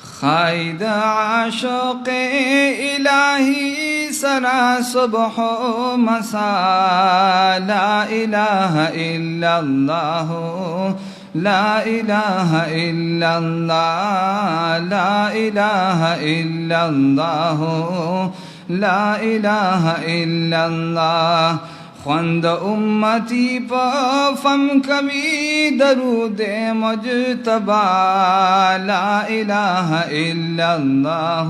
खाइद आशोक इलाही सरा सुबह मसा ला इलाहा इल्लल्लाह ला इलाहा इल्लल्लाह ला इलाहा इल्लल्लाह ला इलाहा इल्लल्लाह। ख्वांद उम्मती पर फम कभी दरूद मुजतबा ला इलाहा इल्लल्लाह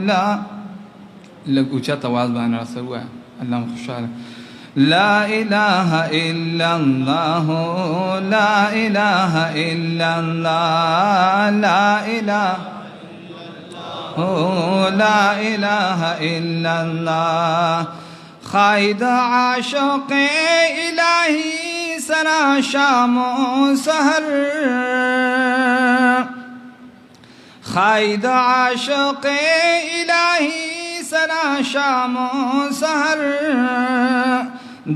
ला ऊँचा तवाज़ बना रहा हुआ है अल्लाह खुशाल ला इलाहा इल्लल्लाह ला इलाहा इल्लल्लाह ला इलाहा इल्लल्लाह। खाइद आशोक इलाही सरा शामो सहर खाइद आशोक इलाही सरा शामो सहर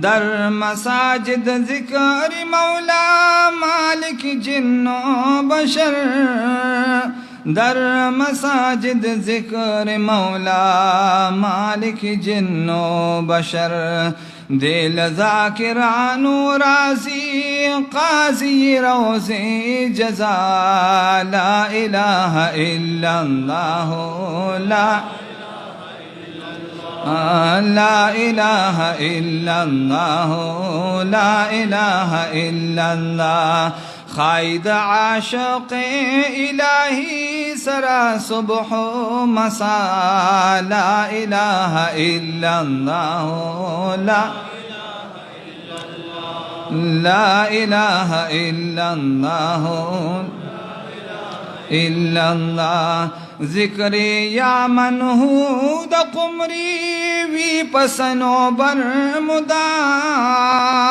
दर मसाजिद जिक्र मौला मालिक जिन्नो बशर दर मसाजिद जिक्र मौला मालिक जिन्नो बशर दिल ज़ाकिरानो राज़ी क़ाज़ी रोज़े जज़ा ला इलाहा इल्लल्लाह ला इलाहा इल्लल्लाह ला इलाहा इल्लल्लाह। खाइद आशोक इलाही सरा सुबह मसा ला इलाहा इल्लल्लाह ला इलाहा इल्लल्लाह इल्लल्लाह। ज़िक्र या मनहूद कुमरी वी पसनो बर मुदाम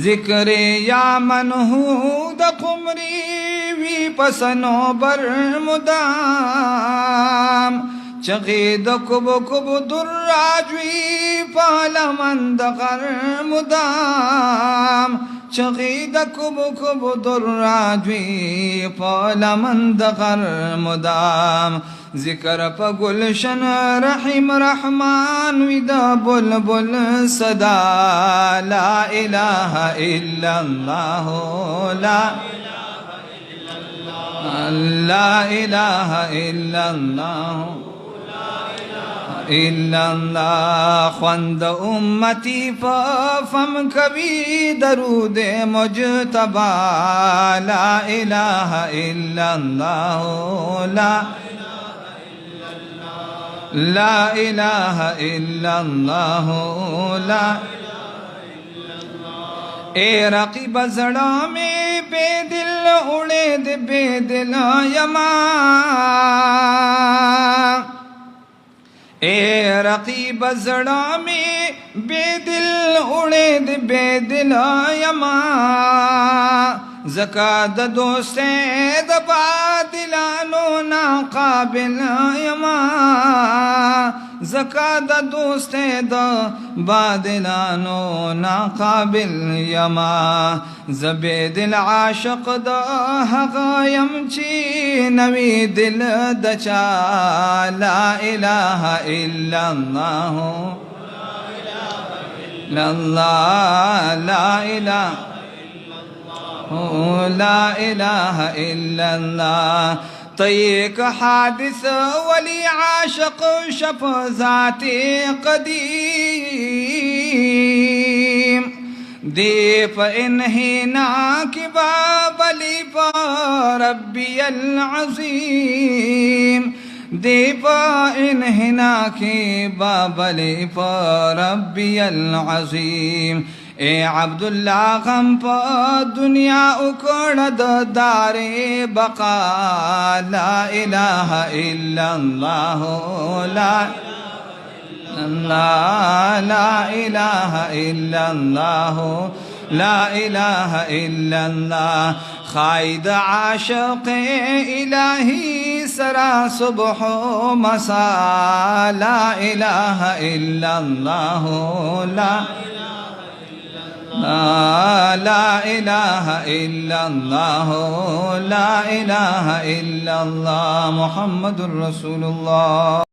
ज़िक्र या मनहूद कुमरी वी पसनो बर मुदाम चगीद कुब कुब दुर्राजवी पालमंद कर मुदाम चगीद कुब कुब दुर्राजवी पालमंद कर मुदाम। ज़िक्र प गुलशन रहीम रहमान विदा बुलबुल सदा ला इलाहा इल्लल्लाह ला इलाहा इल्लल्लाह इल्लल्लाह। ख्वांद उम्मती फम कभी दरूद मुजतबा ला इलाहा इल्लल्लाह ला इलाहा इल्लल्लाह ला। ए रक़ीब ज़ड़ा में बेदिल उड़े दे बेदिल यमा ए रक़ीब ज़ड़ा में बेदिल उड़े दे बेदिल यमा ज़कात दोस्ते दबा दिलानो ना काबिल यमा ज़कात दोस्ते दबा दिलानो ना काबिल यमा ज़बे दिल आशक द हक़यम ची नवी दिल दचा ला इलाहा इल्लल्लाह ला इलाहा इल्लल्लाह। तयक हादिस वली आशक शफ ज़ाते क़दीम दीप इन्हिना की बाबली पर रब्बी अज़ीम दीप इन्हिना की बाबली पर रब्बी अज़ीम। ए अब्दुल्ला गम पर दुनिया उकड़ दारे बका ला इलाहा इल्लल्लाह ला इलाहा इल्लल्लाह ला इलाहा इल्लल्लाह। खाइद आशोक इलाही सरा सुबह मसा ला इलाहा इल्लल्लाह ला لا إله إلا الله لا إله إلا الله محمد رسول الله